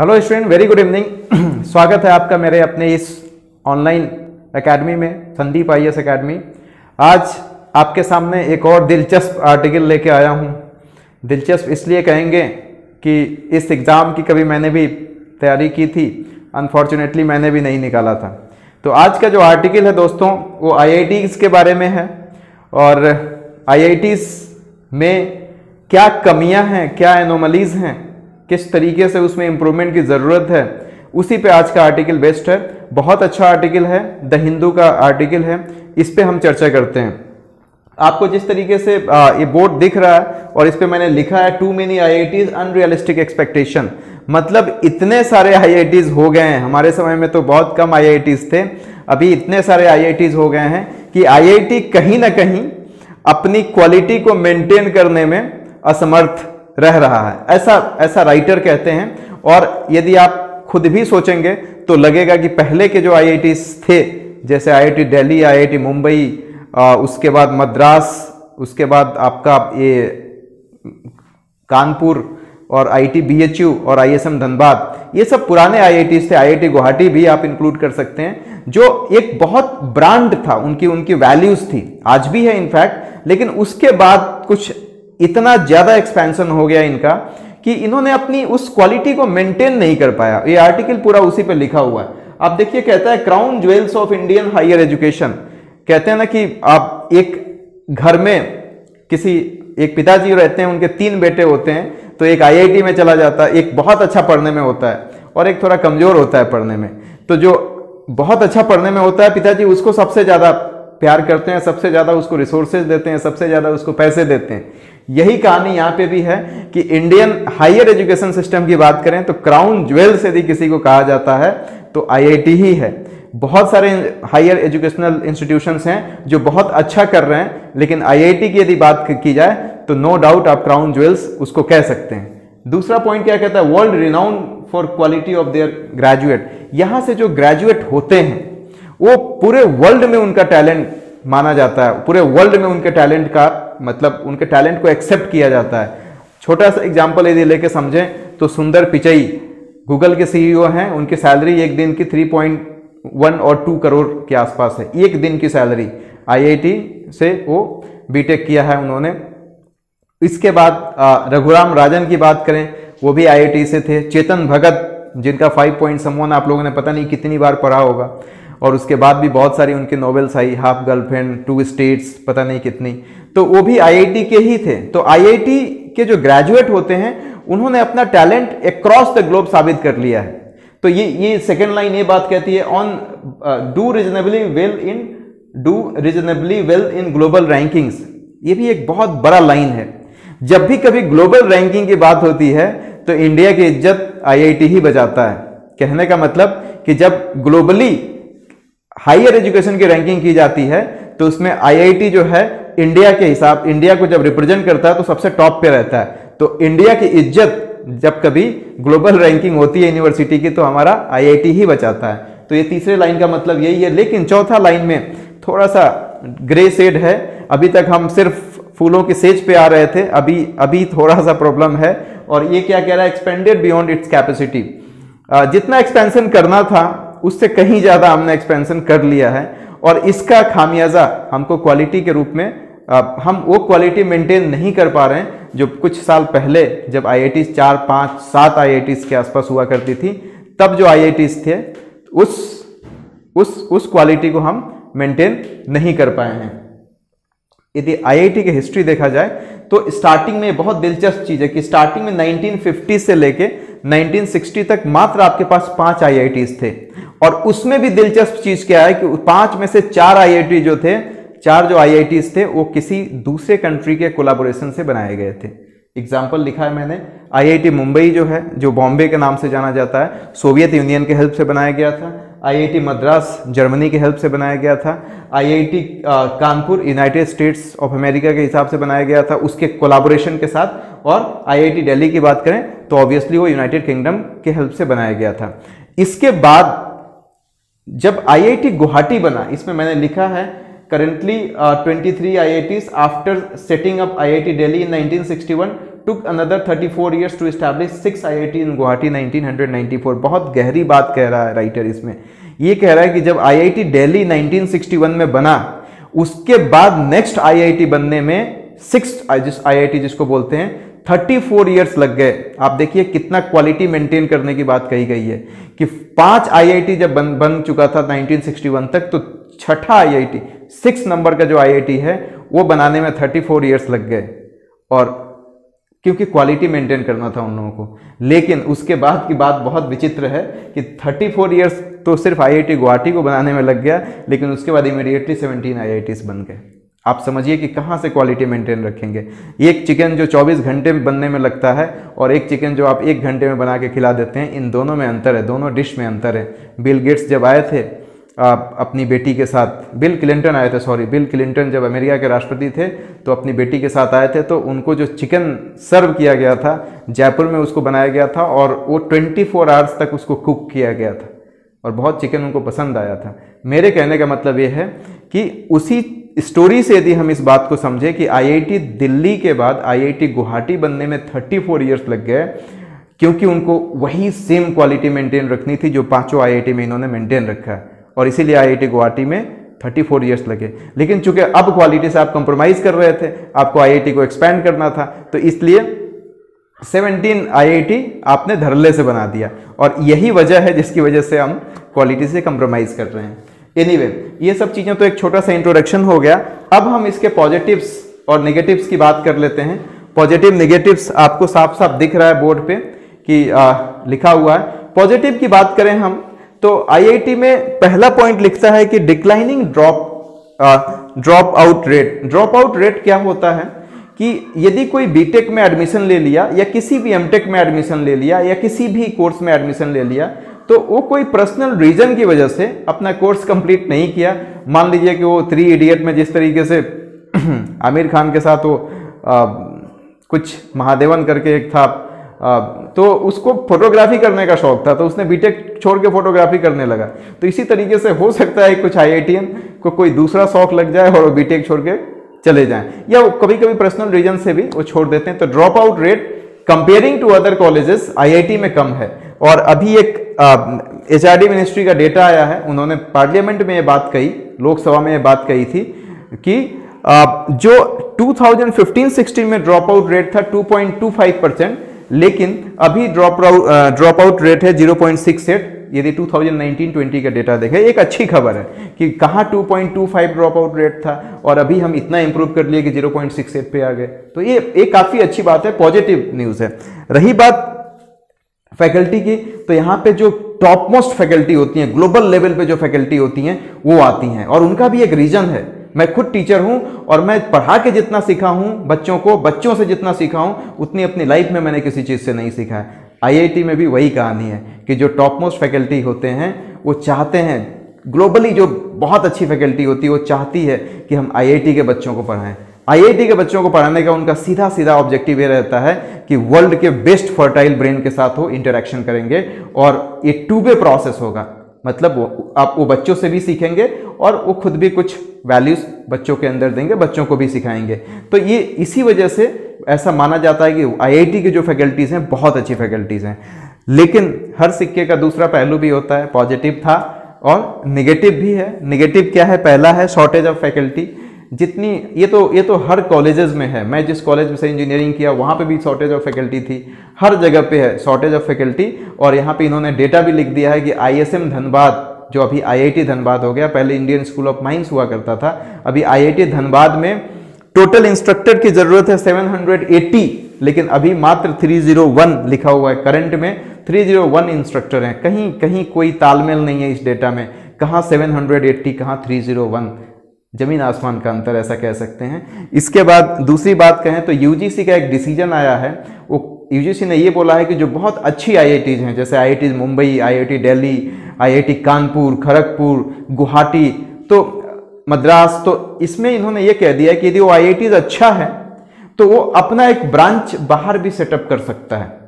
Hello student, very good evening. स्वागत है आपका मेरे अपने इस ऑनलाइन एकेडमी में, संदीप आईएएस एकेडमी। आज आपके सामने एक और दिलचस्प आर्टिकल लेके आया हूँ। दिलचस्प इसलिए कहेंगे कि इस एग्ज़ाम की कभी मैंने भी तैयारी की थी, अनफॉर्चुनेटली मैंने भी नहीं निकाला था। तो आज का जो आर्टिकल है दोस्तों, वो आईआईटीज़ के बारे में है और आईआईटीज़ में क्या कमियां हैं, क्या एनोमलीज हैं, किस तरीके से उसमें इम्प्रूवमेंट की ज़रूरत है, उसी पे आज का आर्टिकल बेस्ट है। बहुत अच्छा आर्टिकल है, द हिंदू का आर्टिकल है, इस पे हम चर्चा करते हैं। आपको जिस तरीके से ये बोर्ड दिख रहा है और इस पे मैंने लिखा है too many IITs unrealistic expectation, मतलब इतने सारे आईआईटीज हो गए हैं। हमारे समय में तो बहुत कम आईआईटीज थे, अभी इतने सारे आईआईटीज हो गए हैं कि आईआईटी कहीं ना कहीं अपनी क्वालिटी को मेंटेन करने में असमर्थ रह रहा है, ऐसा राइटर कहते हैं। और यदि आप खुद भी सोचेंगे तो लगेगा कि पहले के जो आईआईटीज थे, जैसे आईआईटी दिल्ली, आईआईटी मुंबई, उसके बाद मद्रास, उसके बाद आपका ये कानपुर और आईटी बीएचयू और आईएसएम धनबाद, ये सब पुराने आईआईटीज थे। आईआईटी गुवाहाटी भी आप इंक्लूड कर सकते हैं, जो एक बहुत ब्रांड था, उनकी वैल्यूज थी, आज भी है इनफैक्ट। लेकिन उसके बाद कुछ इतना ज्यादा एक्सपेंशन हो गया इनका कि इन्होंने अपनी उस क्वालिटी को मेंटेन नहीं कर पाया। ये आर्टिकल पूरा उसी पे लिखा हुआ है। आप देखिए, कहता है crown jewels of Indian higher education. कहते हैं ना कि आप एक घर में किसी एक पिताजी रहते हैं, उनके 3 बेटे होते हैं, तो एक आईआईटी में चला जाता है, एक बहुत अच्छा पढ़ने में होता है और एक थोड़ा कमजोर होता है पढ़ने में। तो जो बहुत अच्छा पढ़ने में होता है, पिताजी उसको सबसे ज्यादा प्यार करते हैं, सबसे ज्यादा उसको रिसोर्सेज देते हैं, सबसे ज्यादा उसको पैसे देते हैं। यही कहानी यहाँ पे भी है कि इंडियन हायर एजुकेशन सिस्टम की बात करें तो क्राउन ज्वेल्स यदि किसी को कहा जाता है तो आईआईटी ही है। बहुत सारे हायर एजुकेशनल इंस्टीट्यूशंस हैं जो बहुत अच्छा कर रहे हैं, लेकिन आईआईटी की यदि बात की जाए तो नो डाउट आप क्राउन ज्वेल्स उसको कह सकते हैं। दूसरा पॉइंट क्या कहता है, world renowned for quality of their graduate. यहां से जो ग्रेजुएट होते हैं वो पूरे वर्ल्ड में उनका टैलेंट माना जाता है, पूरे वर्ल्ड में उनके टैलेंट का मतलब उनके टैलेंट को एक्सेप्ट किया जाता है। छोटा सा एग्जांपल यदि लेके समझें तो सुंदर पिचई गूगल के सीईओ हैं, उनकी सैलरी एक दिन की 3.1 और 2 करोड़ के आसपास है, एक दिन की सैलरी। आईआईटी से वो बीटेक किया है उन्होंने। इसके बाद रघुराम राजन की बात करें, वो भी आईआईटी से थे। चेतन भगत, जिनका 5 पॉइंट समवन आप लोगों ने पता नहीं कितनी बार पढ़ा होगा, और उसके बाद भी बहुत सारी उनकी नॉवेल्स आई, हाफ गर्लफ्रेंड, 2 स्टेट्स, पता नहीं कितनी, तो वो भी आईआईटी के ही थे। तो आईआईटी के जो ग्रेजुएट होते हैं उन्होंने अपना टैलेंट अक्रॉस द ग्लोब साबित कर लिया है। तो ये सेकेंड लाइन ये बात कहती है, on do reasonably well in global rankings. ये भी एक बहुत बड़ा लाइन है। जब भी कभी ग्लोबल रैंकिंग की बात होती है तो इंडिया की इज्जत आईआईटी ही बचाता है। कहने का मतलब कि जब ग्लोबली हायर एजुकेशन की रैंकिंग की जाती है तो उसमें आईआईटी जो है इंडिया को जब रिप्रेजेंट करता है तो सबसे टॉप पे रहता है। तो इंडिया की इज्जत जब कभी ग्लोबल रैंकिंग होती है यूनिवर्सिटी की तो हमारा आईआईटी ही बचाता है। तो ये तीसरे लाइन का मतलब यही है। लेकिन चौथा लाइन में थोड़ा सा ग्रे शेड है। अभी तक हम सिर्फ फूलों की सेज पे आ रहे थे, अभी थोड़ा सा प्रॉब्लम है। और ये क्या कह रहा है, एक्सपेंडेड बियॉन्ड इट्स कैपेसिटी। जितना एक्सपेंशन करना था उससे कहीं ज्यादा हमने एक्सपेंशन कर लिया है, और इसका खामियाजा हमको क्वालिटी के रूप में हम वो क्वालिटी मेंटेन नहीं कर पा रहे हैं जो कुछ साल पहले जब आईआईटीज 4, 5, 7 आईआईटीज के आसपास हुआ करती थी, तब जो आईआईटीज थे उस क्वालिटी को हम मेंटेन नहीं कर पाए हैं। यदि आईआईटी की हिस्ट्री देखा जाए तो स्टार्टिंग में बहुत दिलचस्प चीज है कि स्टार्टिंग में 1950 से लेके 1960 तक मात्र आपके पास 5 आईआईटीज थे। और उसमें भी दिलचस्प चीज क्या है कि 5 में से 4 आईआईटी जो थे, 4 जो आईआईटीज थे वो किसी दूसरे कंट्री के कोलैबोरेशन से बनाए गए थे। एग्जाम्पल लिखा है मैंने, आईआईटी मुंबई जो है, जो बॉम्बे के नाम से जाना जाता है, सोवियत यूनियन के हेल्प से बनाया गया था। आईआईटी मद्रास जर्मनी के हेल्प से बनाया गया था। IIT Kanpur United states of America के हिसाब से बनाया गया था, उसके कोलैबोरेशन के साथ। और आईआईटी दिल्ली की बात करें तो ऑब्वियसली वो यूनाइटेड किंगडम के हेल्प से बनाया गया था। इसके बाद जब आईआईटी गुवाहाटी बना, इसमें मैंने लिखा है currently 23 IITs after setting up IIT Delhi in 1961 took another 34 years to establish 6 IIT in Guwahati 1994। बहुत गहरी बात कह रहा है राइटर इसमें। ये कह रहा है कि जब IIT दिल्ली 1961 में बना, उसके बाद नेक्स्ट IIT बनने में 6 IIT जिसको बोलते हैं 34 इयर्स लग गए। आप देखिए कितना क्वालिटी मेंटेन करने की बात कही गई है कि 5 IIT जब बन चुका था 1961 तक, तो छठा IIT 6 नंबर का जो IIT है वो बनाने में 34 इयर्स लग गए, और क्योंकि क्वालिटी मेंटेन करना था उन लोगों को। लेकिन उसके बाद की बात बहुत विचित्र है कि 34 इयर्स तो सिर्फ IIT गुवाहाटी को बनाने में लग गया, लेकिन उसके बाद इमीडिएटली 17 IITs बन गए। आप समझिए कि कहाँ से क्वालिटी मेंटेन रखेंगे। एक चिकन जो 24 घंटे बनने में लगता है और एक चिकन जो आप 1 घंटे में बना के खिला देते हैं, इन दोनों में अंतर है, दोनों डिश में अंतर है। बिल गेट्स जब आए थे अपनी बेटी के साथ, बिल क्लिंटन आए थे, सॉरी, बिल क्लिंटन जब अमेरिका के राष्ट्रपति थे तो अपनी बेटी के साथ आए थे, तो उनको जो चिकन सर्व किया गया था जयपुर में, उसको बनाया गया था और वो 24 आवर्स तक उसको कुक किया गया था और बहुत चिकन उनको पसंद आया था। मेरे कहने का मतलब ये है कि उसी स्टोरी से यदि हम इस बात को समझे कि IIT दिल्ली के बाद IIT गुवाहाटी बनने में 34 इयर्स लग गए, क्योंकि उनको वही सेम क्वालिटी मेंटेन रखनी थी जो 5 IIT में इन्होंने मेंटेन रखा है, और इसीलिए IIT गुवाहाटी में 34 इयर्स लगे। लेकिन चूंकि अब क्वालिटी से आप कंप्रोमाइज कर रहे थे, आपको IIT को एक्सपैंड करना था, तो इसलिए 17 IIT आपने धड़ल्ले से बना दिया, और यही वजह है जिसकी वजह से हम क्वालिटी से कंप्रोमाइज कर रहे हैं। एनीवे, ये सब चीज़ें तो एक छोटा सा इंट्रोडक्शन हो गया। अब हम इसके पॉजिटिव्स और नेगेटिव्स की बात कर लेते हैं। पॉजिटिव नेगेटिव्स आपको साफ साफ दिख रहा है बोर्ड पे कि लिखा हुआ है। पॉजिटिव की बात करें हम तो IIT में पहला पॉइंट लिखता है कि declining drop out rate. Drop out rate क्या होता है कि यदि कोई बीटेक में एडमिशन ले लिया या किसी भी एमटेक में एडमिशन ले लिया या किसी भी कोर्स में एडमिशन ले लिया, तो वो कोई पर्सनल रीजन की वजह से अपना कोर्स कंप्लीट नहीं किया। मान लीजिए कि वो 3 इडियट में जिस तरीके से आमिर खान के साथ वो कुछ महादेवन करके एक था, तो उसको फोटोग्राफी करने का शौक था, तो उसने बीटेक छोड़ के फोटोग्राफी करने लगा। तो इसी तरीके से हो सकता है कुछ IITian को कोई दूसरा शौक लग जाए और वो बीटेक छोड़ के चले जाएं, या वो कभी कभी पर्सनल रीजन से भी वो छोड़ देते हैं। तो drop out rate comparing to other colleges IIT में कम है। और अभी एक HRD मिनिस्ट्री का डेटा आया है, उन्होंने पार्लियामेंट में ये बात कही, लोकसभा में ये बात कही थी कि जो 2015-16 में ड्रॉप आउट रेट था 2.25%, लेकिन अभी ड्रॉप आउट रेट है 0.68। यदि 2019-20 का डेटा देखें, एक अच्छी खबर है कि कहाँ 2.25 ड्रॉप आउट रेट था और अभी हम इतना इंप्रूव कर लिए कि 0.68 पे आ गए। तो ये काफी अच्छी बात है, पॉजिटिव न्यूज है। रही बात फैकल्टी की, तो यहाँ पे जो टॉप मोस्ट फैकल्टी होती हैं, ग्लोबल लेवल पे जो फैकल्टी होती हैं वो आती हैं, और उनका भी एक रीजन है। मैं खुद टीचर हूं और मैं पढ़ा के जितना सीखा हूं बच्चों को, बच्चों से जितना सीखा हूं उतनी अपनी लाइफ में मैंने किसी चीज से नहीं सीखा है। IIT में भी वही कहानी है कि जो टॉप मोस्ट फैकल्टी होते हैं वो चाहते हैं, ग्लोबली जो बहुत अच्छी फैकल्टी होती है वो चाहती है कि हम IIT के बच्चों को पढ़ाएं। IIT के बच्चों को पढ़ाने का उनका सीधा सीधा ऑब्जेक्टिव ये रहता है कि वर्ल्ड के बेस्ट फर्टाइल ब्रेन के साथ वो इंटरेक्शन करेंगे, और ये 2 वे प्रोसेस होगा। मतलब वो बच्चों से भी सीखेंगे और वो खुद भी कुछ वैल्यूज बच्चों के अंदर देंगे, बच्चों को भी सिखाएंगे। तो ये इसी वजह से ऐसा माना जाता है कि IIT की जो फैकल्टीज हैं बहुत अच्छी फैकल्टीज हैं। लेकिन हर सिक्के का दूसरा पहलू भी होता है, पॉजिटिव था और निगेटिव भी है। निगेटिव क्या है? पहला है शॉर्टेज ऑफ फैकल्टी। जितनी ये तो हर कॉलेजेस में है। मैं जिस कॉलेज में से इंजीनियरिंग किया वहाँ पे भी शॉर्टेज ऑफ फैकल्टी थी, हर जगह पे है शॉर्टेज ऑफ फैकल्टी। और यहाँ पे इन्होंने डेटा भी लिख दिया है कि ISM धनबाद, जो अभी IIT धनबाद हो गया, पहले इंडियन स्कूल ऑफ माइंस हुआ करता था, अभी IIT धनबाद में टोटल इंस्ट्रक्टर की जरूरत है 780, लेकिन अभी मात्र 301 लिखा हुआ है। करंट में 301 इंस्ट्रक्टर हैं। कहीं कहीं कोई तालमेल नहीं है इस डेटा में, कहाँ 780 कहाँ 301, जमीन आसमान का अंतर ऐसा कह सकते हैं। इसके बाद दूसरी बात कहें तो UGC का एक डिसीजन आया है। वो UGC ने ये बोला है कि जो बहुत अच्छी IITs हैं, जैसे IIT Mumbai, IIT Delhi, IIT Kanpur, Kharagpur, Guwahati, तो मद्रास, तो इसमें इन्होंने ये कह दिया कि यदि वो IITs अच्छा है तो वो अपना एक ब्रांच बाहर भी सेटअप कर सकता है।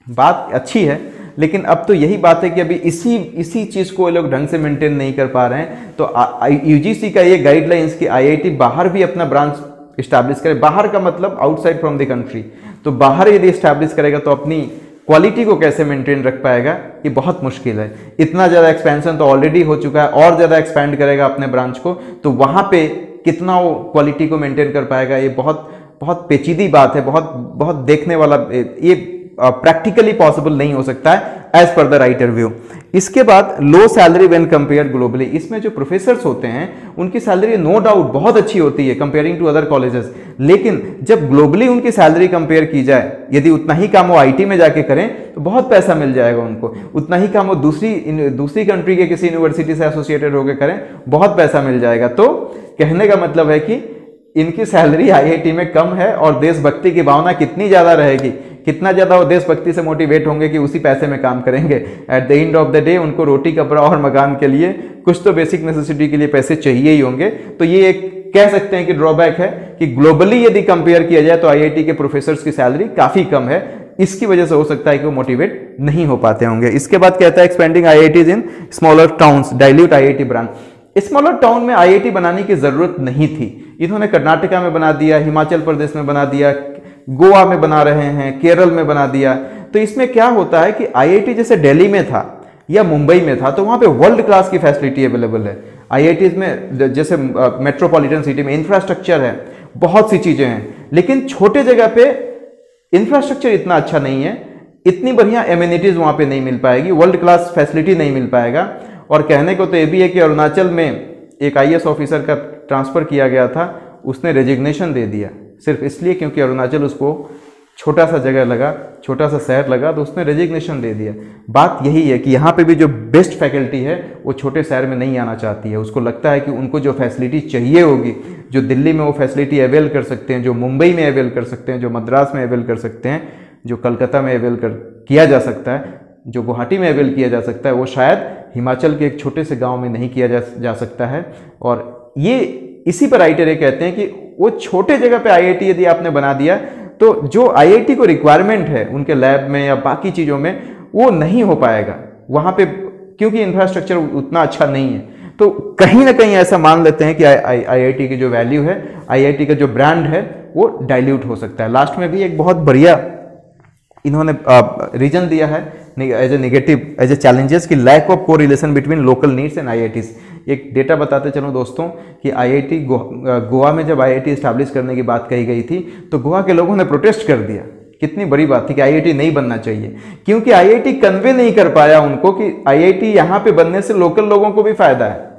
बात अच्छी है, लेकिन अब तो यही बात है कि अभी इसी चीज को ये लोग ढंग से मेंटेन नहीं कर पा रहे हैं। तो UGC का ये गाइडलाइंस कि IIT बाहर भी अपना ब्रांच इस्टेब्लिश करे, बाहर का मतलब आउटसाइड फ्रॉम द कंट्री। तो बाहर यदि स्टैब्लिश करेगा तो अपनी क्वालिटी को कैसे मेंटेन रख पाएगा, ये बहुत मुश्किल है। इतना ज़्यादा एक्सपेंशन तो ऑलरेडी हो चुका है, और ज़्यादा एक्सपेंड करेगा अपने ब्रांच को, तो वहाँ पे कितना वो क्वालिटी को मेंटेन कर पाएगा, ये बहुत बहुत पेचीदी बात है, बहुत बहुत देखने वाला, ये प्रैक्टिकली पॉसिबल नहीं हो सकता है as per the writer view. इसके बाद लो सैलरी व्हेन कंपेयर ग्लोबली, इसमें जो प्रोफेसर्स होते हैं उनकी सैलरी नो डाउट बहुत अच्छी होती है कंपेयरिंग टू अदर कॉलेजेस, लेकिन जब ग्लोबली उनकी सैलरी कंपेयर की जाए, यदि उतना ही काम वो आईटी में जाके करें तो बहुत पैसा मिल जाएगा उनको, उतना ही काम वो दूसरी कंट्री के किसी यूनिवर्सिटी से एसोसिएटेड होकर करें, बहुत पैसा मिल जाएगा। तो कहने का मतलब है कि इनकी सैलरी आईआईटी में कम है, और देशभक्ति की भावना कितनी ज़्यादा रहेगी, कितना ज़्यादा वो देशभक्ति से मोटिवेट होंगे कि उसी पैसे में काम करेंगे। At the end of the day उनको रोटी कपड़ा और मकान के लिए, कुछ तो बेसिक नेसेसिटी के लिए पैसे चाहिए ही होंगे। तो ये एक कह सकते हैं कि ड्रॉबैक है कि ग्लोबली यदि कंपेयर किया जाए तो आईआईटी के प्रोफेसर्स की सैलरी काफ़ी कम है, इसकी वजह से हो सकता है कि वो मोटिवेट नहीं हो पाते होंगे। इसके बाद कहता है expanding IITs in smaller towns dilute IIT branch. Smaller town में आईआईटी बनाने की जरूरत नहीं थी, इन्होंने कर्नाटका में बना दिया, हिमाचल प्रदेश में बना दिया, गोवा में बना रहे हैं, केरल में बना दिया। तो इसमें क्या होता है कि आईआईटी जैसे दिल्ली में था या मुंबई में था तो वहाँ पे वर्ल्ड क्लास की फैसिलिटी अवेलेबल है। आईआईटीज में जैसे मेट्रोपॉलिटन सिटी में इंफ्रास्ट्रक्चर है, बहुत सी चीज़ें हैं, लेकिन छोटे जगह पे इंफ्रास्ट्रक्चर इतना अच्छा नहीं है, इतनी बढ़िया एमिनिटीज़ वहाँ पे नहीं मिल पाएगी, वर्ल्ड क्लास फैसिलिटी नहीं मिल पाएगा। और कहने को तो ये भी है कि अरुणाचल में एक आईएएस ऑफिसर का ट्रांसफ़र किया गया था, उसने रेजिग्नेशन दे दिया सिर्फ इसलिए क्योंकि अरुणाचल उसको छोटा सा जगह लगा, छोटा सा शहर लगा, तो उसने रेजिग्नेशन दे दिया। बात यही है कि यहाँ पे भी जो बेस्ट फैकल्टी है वो छोटे शहर में नहीं आना चाहती है, उसको लगता है कि उनको जो फैसिलिटी चाहिए होगी, जो दिल्ली में वो फैसिलिटी अवेल कर सकते हैं, जो मुंबई में अवेल कर सकते हैं, जो मद्रास में अवेल कर सकते हैं, जो कलकत्ता में अवेल किया जा सकता है, जो गुवाहाटी में अवेल किया जा सकता है, वो शायद हिमाचल के एक छोटे से गाँव में नहीं किया जा सकता है। और ये इसी पर आईआईटी कहते हैं कि वो छोटे जगह पे आईआईटी यदि आपने बना दिया तो जो आईआईटी को रिक्वायरमेंट है उनके लैब में या बाकी चीज़ों में वो नहीं हो पाएगा वहाँ पे, क्योंकि इंफ्रास्ट्रक्चर उतना अच्छा नहीं है। तो कहीं ना कहीं ऐसा मान लेते हैं कि आईआईटी की जो वैल्यू है, आईआईटी का जो ब्रांड है वो डाइल्यूट हो सकता है। लास्ट में भी एक बहुत बढ़िया इन्होंने रीजन दिया है as a negative, as a challenges की lack of correlation between local needs and IITs. एक डेटा बताते चलो दोस्तों कि आईआईटी गोवा में जब आईआईटी स्टैब्लिश करने की बात कही गई थी तो गोवा के लोगों ने प्रोटेस्ट कर दिया। कितनी बड़ी बात थी कि आईआईटी नहीं बनना चाहिए, क्योंकि आईआईटी कन्वे नहीं कर पाया उनको कि आईआईटी यहाँ पे बनने से लोकल लोगों को भी फायदा है।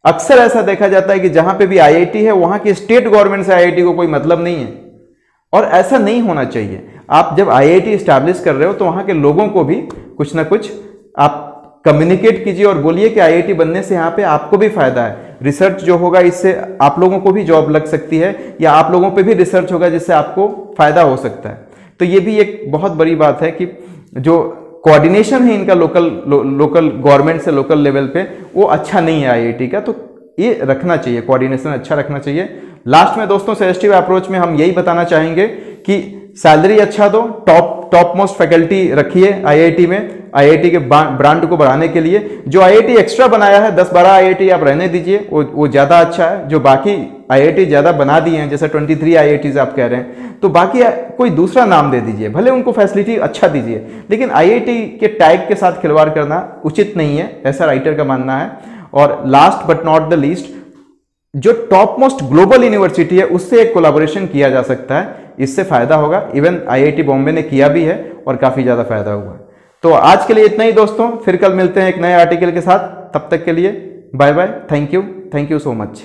अक्सर ऐसा देखा जाता है कि जहाँ पे भी आईआईटी है वहाँ की स्टेट गवर्नमेंट से आईआईटी को कोई मतलब नहीं है, और ऐसा नहीं होना चाहिए। आप जब आईआईटी स्टैब्लिश कर रहे हो तो वहाँ के लोगों को भी कुछ ना कुछ आप कम्युनिकेट कीजिए और बोलिए कि आईआईटी बनने से यहाँ पे आपको भी फायदा है, रिसर्च जो होगा इससे आप लोगों को भी जॉब लग सकती है, या आप लोगों पे भी रिसर्च होगा जिससे आपको फायदा हो सकता है। तो ये भी एक बहुत बड़ी बात है कि जो कोऑर्डिनेशन है इनका लोकल गवर्नमेंट से लोकल लेवल पे वो अच्छा नहीं है आईआईटी का, तो ये रखना चाहिए, कोऑर्डिनेशन अच्छा रखना चाहिए। लास्ट में दोस्तों सजेस्टिव अप्रोच में हम यही बताना चाहेंगे कि सैलरी अच्छा दो, टॉप मोस्ट फैकल्टी रखिए आईआईटी में, आईआईटी के ब्रांड को बढ़ाने के लिए। जो आईआईटी एक्स्ट्रा बनाया है 10-12 आईआईटी आप रहने दीजिए, वो ज़्यादा अच्छा है। जो बाकी आईआईटी ज़्यादा बना दिए हैं, जैसे 23 आईआईटीज आप कह रहे हैं, तो बाकी कोई दूसरा नाम दे दीजिए, भले उनको फैसिलिटी अच्छा दीजिए, लेकिन आईआईटी के टैग के साथ खिलवाड़ करना उचित नहीं है, ऐसा राइटर का मानना है। और last but not the least, जो टॉप मोस्ट ग्लोबल यूनिवर्सिटी है उससे एक कोलैबोरेशन किया जा सकता है, इससे फायदा होगा। इवन आईआईटी बॉम्बे ने किया भी है और काफ़ी ज़्यादा फायदा हुआ। तो आज के लिए इतना ही दोस्तों, फिर कल मिलते हैं एक नए आर्टिकल के साथ। तब तक के लिए bye bye, thank you so much.